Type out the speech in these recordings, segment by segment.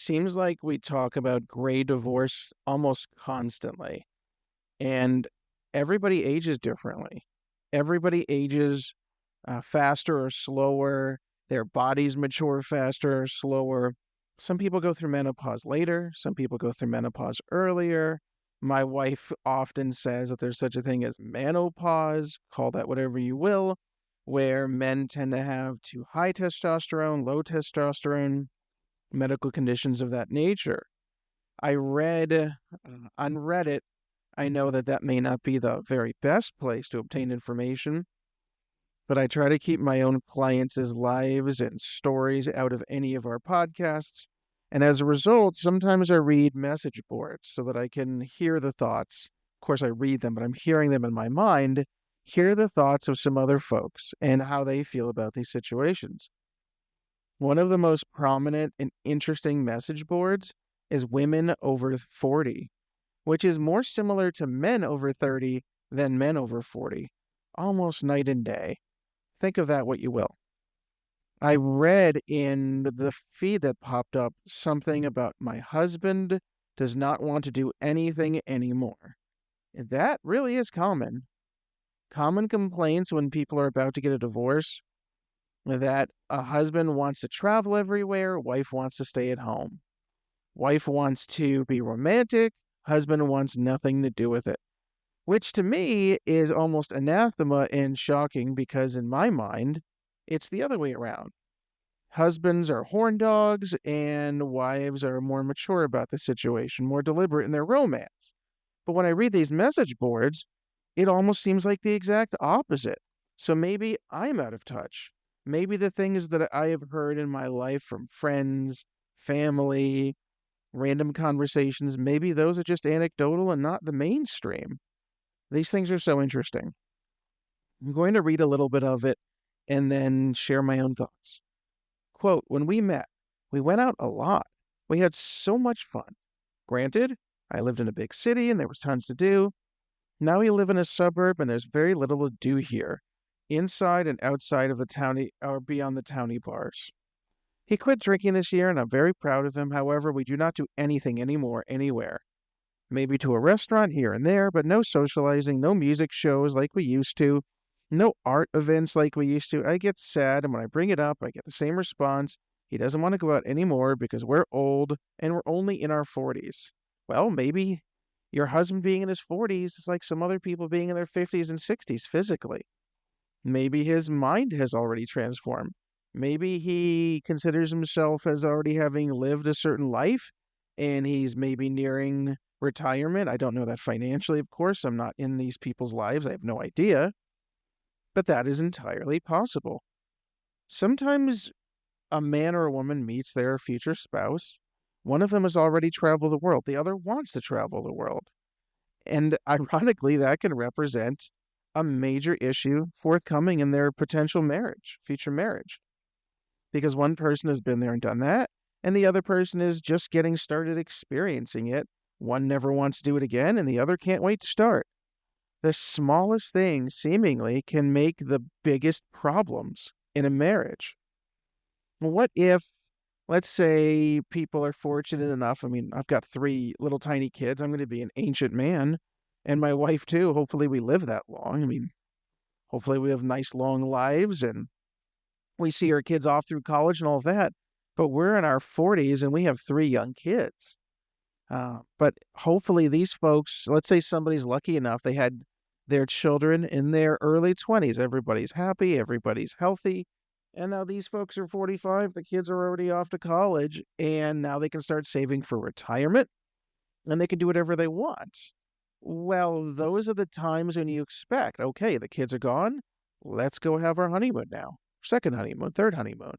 seems like we talk about gray divorce almost constantly, and everybody ages differently. Everybody ages faster or slower. Their bodies mature faster or slower. Some people go through menopause later. Some people go through menopause earlier. My wife often says that there's such a thing as menopause, call that whatever you will, where men tend to have too high testosterone, low testosterone, medical conditions of that nature. I read on Reddit, I know that that may not be the very best place to obtain information, but I try to keep my own clients' lives and stories out of any of our podcasts. And as a result, sometimes I read message boards so that I can hear the thoughts. Of course, I read them, but I'm hearing them in my mind, hear the thoughts of some other folks and how they feel about these situations. One of the most prominent and interesting message boards is women over 40, which is more similar to men over 30 than men over 40, almost night and day. Think of that what you will. I read in the feed that popped up something about my husband does not want to do anything anymore. And that really is common. Common complaints when people are about to get a divorce that a husband wants to travel everywhere, wife wants to stay at home. Wife wants to be romantic, husband wants nothing to do with it. Which to me is almost anathema and shocking because in my mind, it's the other way around. Husbands are horn dogs and wives are more mature about the situation, more deliberate in their romance. But when I read these message boards, it almost seems like the exact opposite. So maybe I'm out of touch. Maybe the things that I have heard in my life from friends, family, random conversations, maybe those are just anecdotal and not the mainstream. These things are so interesting. I'm going to read a little bit of it and then share my own thoughts. Quote, when we met, we went out a lot. We had so much fun. Granted, I lived in a big city and there was tons to do. Now we live in a suburb and there's very little to do here, inside and outside of the towny or beyond the towny bars. He quit drinking this year and I'm very proud of him. However, we do not do anything anymore anywhere. Maybe to a restaurant here and there, but no socializing, no music shows like we used to, no art events like we used to. I get sad, and when I bring it up, I get the same response. He doesn't want to go out anymore because we're old and we're only in our 40s. Well, maybe your husband being in his 40s is like some other people being in their 50s and 60s physically. Maybe his mind has already transformed. Maybe he considers himself as already having lived a certain life and he's maybe nearing retirement. I don't know that financially, of course. I'm not in these people's lives. I have no idea. But that is entirely possible. Sometimes a man or a woman meets their future spouse. One of them has already traveled the world. The other wants to travel the world. And ironically, that can represent a major issue forthcoming in their potential marriage, future marriage. Because one person has been there and done that, and the other person is just getting started experiencing it. One never wants to do it again, and the other can't wait to start. The smallest thing, seemingly, can make the biggest problems in a marriage. What if, let's say, people are fortunate enough? I mean, I've got 3 little tiny kids. I'm going to be an ancient man, and my wife, too. Hopefully, we live that long. I mean, hopefully, we have nice, long lives, and we see our kids off through college and all of that. But we're in our 40s, and we have 3 young kids. But hopefully these folks, let's say somebody's lucky enough, they had their children in their early 20s. Everybody's happy, everybody's healthy. And now these folks are 45, the kids are already off to college, and now they can start saving for retirement, and they can do whatever they want. Well, those are the times when you expect, okay, the kids are gone, let's go have our honeymoon now. Second honeymoon, third honeymoon.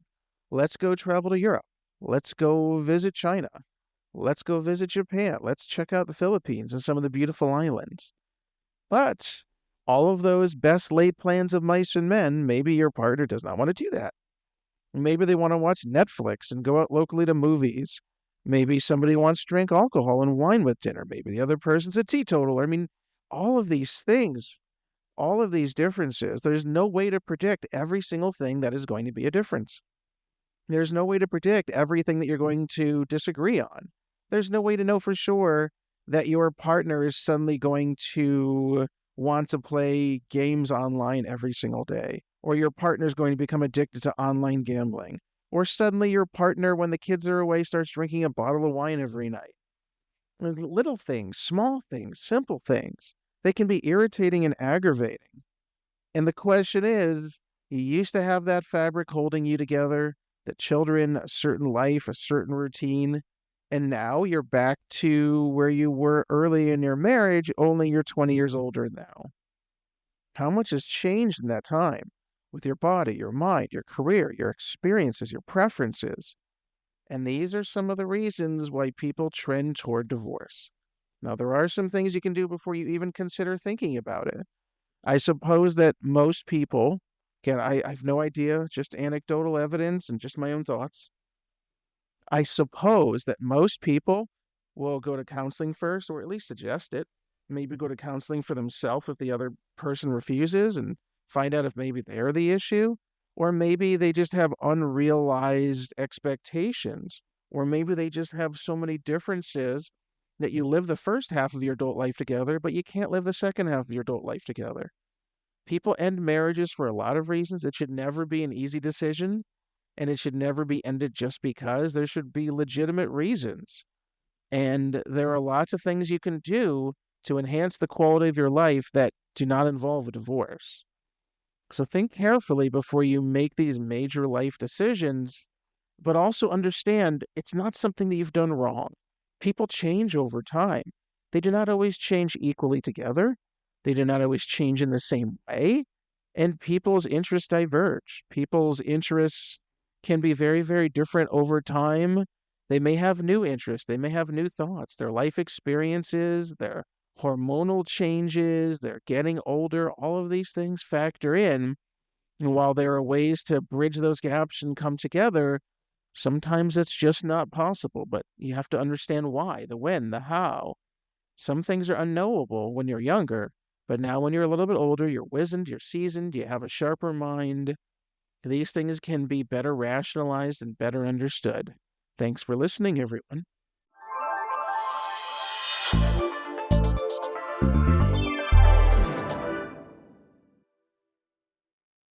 Let's go travel to Europe. Let's go visit China. Let's go visit Japan. Let's check out the Philippines and some of the beautiful islands. But all of those best laid plans of mice and men, maybe your partner does not want to do that. Maybe they want to watch Netflix and go out locally to movies. Maybe somebody wants to drink alcohol and wine with dinner. Maybe the other person's a teetotaler. I mean, all of these things, all of these differences, there's no way to predict every single thing that is going to be a difference. There's no way to predict everything that you're going to disagree on. There's no way to know for sure that your partner is suddenly going to want to play games online every single day, or your partner is going to become addicted to online gambling, or suddenly your partner, when the kids are away, starts drinking a bottle of wine every night. Little things, small things, simple things, they can be irritating and aggravating. And the question is, you used to have that fabric holding you together, the children, a certain life, a certain routine, and now you're back to where you were early in your marriage, only you're 20 years older now. How much has changed in that time with your body, your mind, your career, your experiences, your preferences? And these are some of the reasons why people trend toward divorce. Now, there are some things you can do before you even consider thinking about it. I suppose that most people, again, I have no idea, just anecdotal evidence and just my own thoughts. I suppose that most people will go to counseling first, or at least suggest it. Maybe go to counseling for themselves if the other person refuses and find out if maybe they're the issue, or maybe they just have unrealized expectations, or maybe they just have so many differences that you live the first half of your adult life together, but you can't live the second half of your adult life together. People end marriages for a lot of reasons. It should never be an easy decision, and it should never be ended just because. There should be legitimate reasons. And there are lots of things you can do to enhance the quality of your life that do not involve a divorce. So think carefully before you make these major life decisions, but also understand it's not something that you've done wrong. People change over time. They do not always change equally together. They do not always change in the same way. And people's interests diverge. People's interests can be very, very different over time. They may have new interests. They may have new thoughts. Their life experiences, their hormonal changes, they're getting older. All of these things factor in. And while there are ways to bridge those gaps and come together, sometimes it's just not possible, but you have to understand why, the when, the how. Some things are unknowable when you're younger, but now when you're a little bit older, you're wizened, you're seasoned, you have a sharper mind. These things can be better rationalized and better understood. Thanks for listening, everyone.